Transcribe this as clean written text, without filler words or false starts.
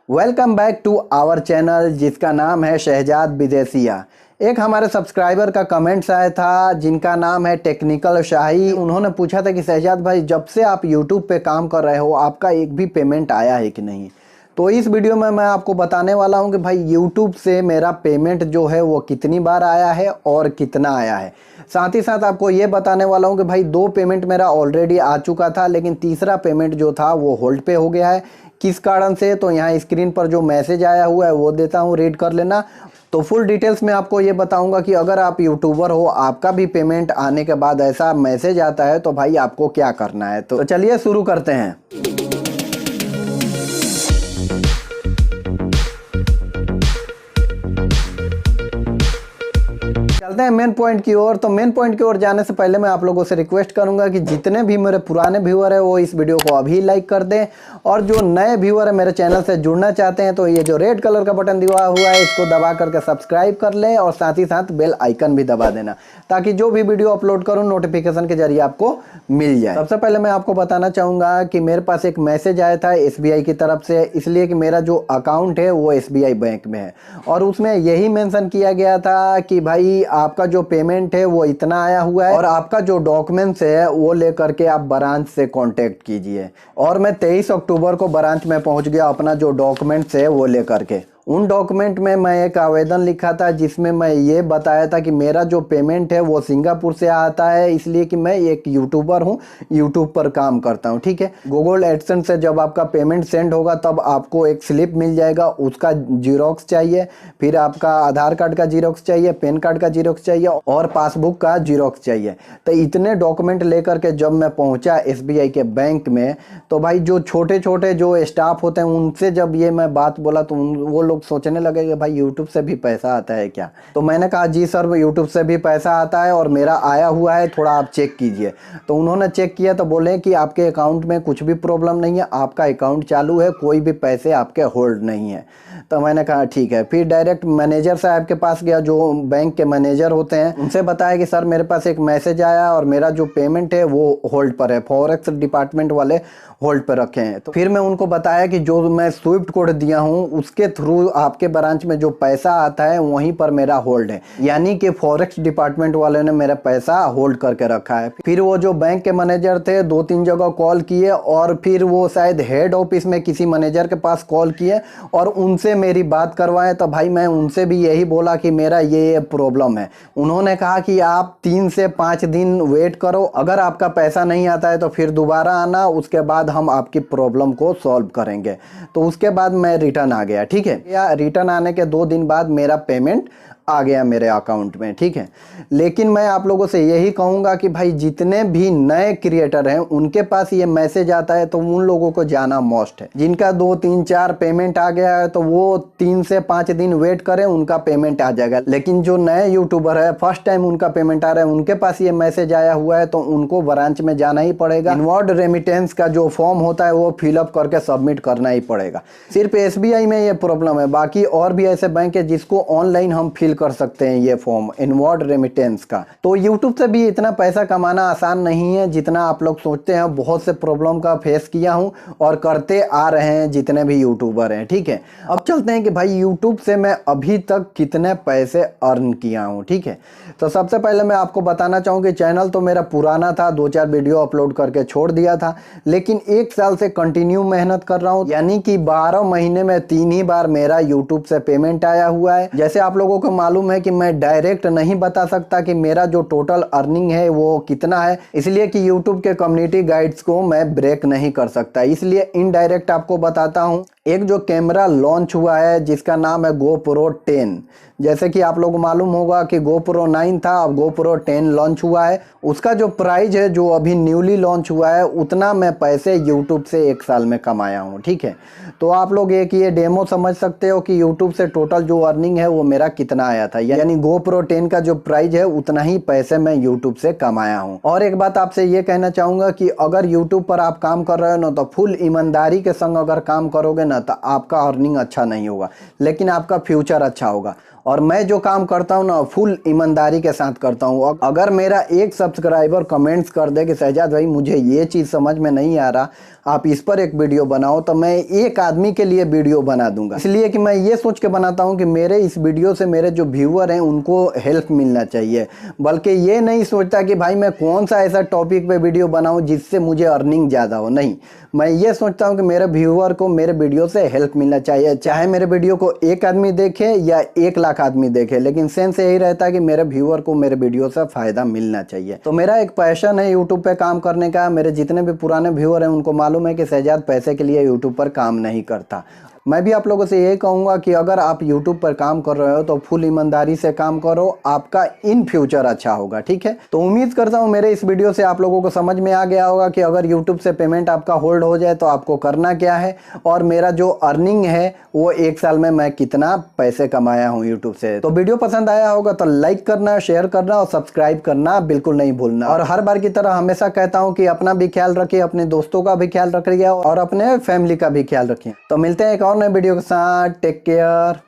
Welcome back to our channel जिसका नाम है शहजाद विदेसिया। एक हमारे सब्सक्राइबर का कमेंट्स आया था जिनका नाम है टेक्निकल शाही। उन्होंने पूछा था कि शहजाद भाई, जब से आप यूट्यूब पे काम कर रहे हो आपका एक भी पेमेंट आया है कि नहीं। तो इस वीडियो में मैं आपको बताने वाला हूं कि भाई यूट्यूब से मेरा पेमेंट जो है वो कितनी बार आया है और कितना आया है। साथ ही साथ आपको ये बताने वाला हूं कि भाई 2 पेमेंट मेरा ऑलरेडी आ चुका था, लेकिन तीसरा पेमेंट जो था वो होल्ड पे हो गया है। किस कारण से, तो यहाँ स्क्रीन पर जो मैसेज आया हुआ है वो देता हूँ, रीड कर लेना। तो फुल डिटेल्स में आपको ये बताऊंगा कि अगर आप यूट्यूबर हो, आपका भी पेमेंट आने के बाद ऐसा मैसेज आता है तो भाई आपको क्या करना है। तो चलिए शुरू करते हैं। चलते हैं मेन पॉइंट की ओर। तो मेन पॉइंट की ओर जाने से पहले मैं आप लोगों से रिक्वेस्ट करूंगा कि जितने भी मेरे पुराने व्यूअर है वो इस वीडियो को अभी लाइक कर दें, और जो नए व्यूअर है मेरे चैनल से जुड़ना चाहते हैं तो ये जो रेड कलर का बटन दिया हुआ है इसको दबा करके सब्सक्राइब कर लें, और साथ ही साथ बेल आइकन भी दबा देना ताकि जो भी वीडियो अपलोड करूँ नोटिफिकेशन के जरिए आपको मिल जाए। सबसे पहले मैं आपको बताना चाहूँगा कि मेरे पास एक मैसेज आया था SBI की तरफ से, इसलिए कि मेरा जो अकाउंट है वो SBI बैंक में है, और उसमें यही मेंशन किया गया था कि भाई आपका जो पेमेंट है वो इतना आया हुआ है और आपका जो डॉक्यूमेंट्स है वो लेकर के आप ब्रांच से कांटेक्ट कीजिए। और मैं 23 अक्टूबर को ब्रांच में पहुंच गया अपना जो डॉक्यूमेंट्स है वो लेकर के। उन डॉक्यूमेंट में मैं एक आवेदन लिखा था जिसमें मैं ये बताया था कि मेरा जो पेमेंट है वो सिंगापुर से आता है, इसलिए कि मैं एक यूट्यूबर हूँ, यूट्यूब पर काम करता हूँ। ठीक है, गूगल एडसेंस से जब आपका पेमेंट सेंड होगा तब आपको एक स्लिप मिल जाएगा, उसका जीरोक्स चाहिए, फिर आपका आधार कार्ड का जीरोक्स चाहिए, पैन कार्ड का जीरोक्स चाहिए और पासबुक का जीरोक्स चाहिए। तो इतने डॉक्यूमेंट लेकर के जब मैं पहुँचा SBI के बैंक में, तो भाई जो छोटे छोटे जो स्टाफ होते हैं उनसे जब ये मैं बात बोला तो वो लोग सोचने लगे कि भाई यूट्यूब से भी पैसा आता है क्या। तो मैंने कहा जी सर, यूट्यूब से भी पैसा आता है और मेरा आया हुआ है, थोड़ा आप चेक कीजिए। तो उन्होंने चेक किया तो बोले कि आपके अकाउंट में कुछ भी प्रॉब्लम नहीं है, आपका अकाउंट चालू है, कोई भी पैसे आपके होल्ड नहीं है। तो मैंने कहा ठीक है। फिर डायरेक्ट मैनेजर साहब के पास गया, जो बैंक के मैनेजर होते हैं, उनसे बताया कि सर मेरे पास एक मैसेज आया और मेरा जो पेमेंट है वो होल्ड पर है, फॉरेक्स डिपार्टमेंट वाले होल्ड पर रखे हैं। तो फिर मैं उनको बताया कि जो मैं स्विफ्ट कोड दिया हूँ उसके थ्रू आपके ब्रांच में जो पैसा आता है वहीं पर मेरा होल्ड है, यानी कि फॉरेक्स डिपार्टमेंट वाले ने मेरा पैसा होल्ड करके रखा है। फिर वो जो बैंक के मैनेजर थे 2-3 जगह कॉल किए, और फिर वो शायद हेड ऑफिस में किसी मैनेजर के पास कॉल किए और उनसे मेरी बात करवाए। तो भाई मैं उनसे भी यही बोला कि मेरा ये प्रॉब्लम है। उन्होंने कहा कि आप 3 से 5 दिन वेट करो, अगर आपका पैसा नहीं आता है तो फिर दोबारा आना, उसके बाद हम आपकी प्रॉब्लम को सॉल्व करेंगे। तो उसके बाद मैं रिटर्न आ गया। ठीक है, या रिटर्न आने के 2 दिन बाद मेरा पेमेंट आ गया मेरे अकाउंट में। ठीक है, लेकिन मैं आप लोगों से यही कहूँगा कि भाई जितने भी नए क्रिएटर हैं उनके पास ये मैसेज आता है तो उन लोगों को जाना मस्ट है। जिनका 2-3-4 पेमेंट आ गया है तो वो 3 से 5 दिन वेट करें, उनका पेमेंट आ जाएगा। लेकिन जो नए यूट्यूबर है, फर्स्ट टाइम उनका पेमेंट आ रहा है, उनके पास ये मैसेज आया हुआ है तो उनको ब्रांच में जाना ही पड़ेगा। इनवर्ड रेमिटेंस का जो फॉर्म होता है वो फिलअप करके सबमिट करना ही पड़ेगा। सिर्फ SBI में ये प्रॉब्लम है, बाकी और भी ऐसे बैंक है जिसको ऑनलाइन हम फिल कर सकते हैं ये फॉर्म इनवर्ड रेमिटेंस का। तो यूट्यूब से भी इतना पैसा कमाना आसान नहीं है जितना आप लोग सोचते हैं। बहुत से प्रॉब्लम का फेस किया हूं और करते आ रहे हैं जितने भी यूट्यूबर हैं। ठीक है, अब चलते हैं कि भाई यूट्यूब से मैं अभी तक कितने पैसे अर्न किया हूं। ठीक है, तो सबसे पहले मैं आपको बताना चाहूँगी, चैनल तो मेरा पुराना था, 2-4 वीडियो अपलोड करके छोड़ दिया था, लेकिन 1 साल से कंटिन्यू मेहनत कर रहा हूँ, यानी कि 12 महीने में 3 ही बार मेरा यूट्यूब से पेमेंट आया हुआ है। जैसे आप लोगों को मालूम है कि मैं डायरेक्ट नहीं बता सकता कि मेरा जो टोटल अर्निंग है वो कितना है, इसलिए कि यूट्यूब के कम्युनिटी गाइड्स को मैं ब्रेक नहीं कर सकता, इसलिए इनडायरेक्ट आपको बताता हूँ। एक जो कैमरा लॉन्च हुआ है जिसका नाम है GoPro 10, जैसे कि आप लोग मालूम होगा कि GoPro 9 था, अब GoPro 10 लॉन्च हुआ है। उसका जो प्राइस है जो अभी न्यूली लॉन्च हुआ है उतना मैं पैसे यूट्यूब से 1 साल में कमाया हूँ। ठीक है, तो आप लोग एक ये डेमो समझ सकते हो कि यूट्यूब से टोटल जो अर्निंग है वो मेरा कितना आया था, यानी GoPro 10 का जो प्राइस है उतना ही पैसे मैं यूट्यूब से कमाया हूँ। और एक बात आपसे ये कहना चाहूँगा कि अगर यूट्यूब पर आप काम कर रहे हो ना तो फुल ईमानदारी के संग अगर काम करोगे ना ना तो आपका अर्निंग अच्छा नहीं होगा, लेकिन आपका फ्यूचर अच्छा होगा। और मैं जो काम करता हूँ ना फुल ईमानदारी के साथ करता हूँ। अगर मेरा एक सब्सक्राइबर कमेंट्स कर दे कि शहजाद भाई मुझे ये चीज़ समझ में नहीं आ रहा, आप इस पर एक वीडियो बनाओ, तो मैं एक आदमी के लिए वीडियो बना दूंगा। इसलिए कि मैं ये सोच के बनाता हूँ कि मेरे इस वीडियो से मेरे जो व्यूअर हैं उनको हेल्प मिलना चाहिए, बल्कि ये नहीं सोचता कि भाई मैं कौन सा ऐसा टॉपिक पे वीडियो बनाऊँ जिससे मुझे अर्निंग ज़्यादा हो। नहीं, मैं ये सोचता हूँ कि मेरे व्यूअर को मेरे वीडियो से हेल्प मिलना चाहिए, चाहे मेरे वीडियो को 1 आदमी देखे या 1 लाख आदमी देखे, लेकिन सेंस यही रहता है कि मेरे व्यूअर को मेरे वीडियो से फ़ायदा मिलना चाहिए। तो मेरा एक पैशन है यूट्यूब पे काम करने का। मेरे जितने भी पुराने व्यूअर हैं उनको मालूम है कि शहजाद पैसे के लिए यूट्यूब पर काम नहीं करता। मैं भी आप लोगों से यही कहूँगा कि अगर आप YouTube पर काम कर रहे हो तो फुल ईमानदारी से काम करो, आपका इन फ्यूचर अच्छा होगा। ठीक है, तो उम्मीद करता हूँ मेरे इस वीडियो से आप लोगों को समझ में आ गया होगा कि अगर YouTube से पेमेंट आपका होल्ड हो जाए तो आपको करना क्या है, और मेरा जो अर्निंग है वो 1 साल में मैं कितना पैसे कमाया हूँ YouTube से। तो वीडियो पसंद आया होगा तो लाइक करना, शेयर करना और सब्सक्राइब करना बिल्कुल नहीं भूलना। और हर बार की तरह हमेशा कहता हूँ कि अपना भी ख्याल रखिए, अपने दोस्तों का भी ख्याल रखिए और अपने फैमिली का भी ख्याल रखिए। तो मिलते हैं एक और नए वीडियो के साथ। Take care.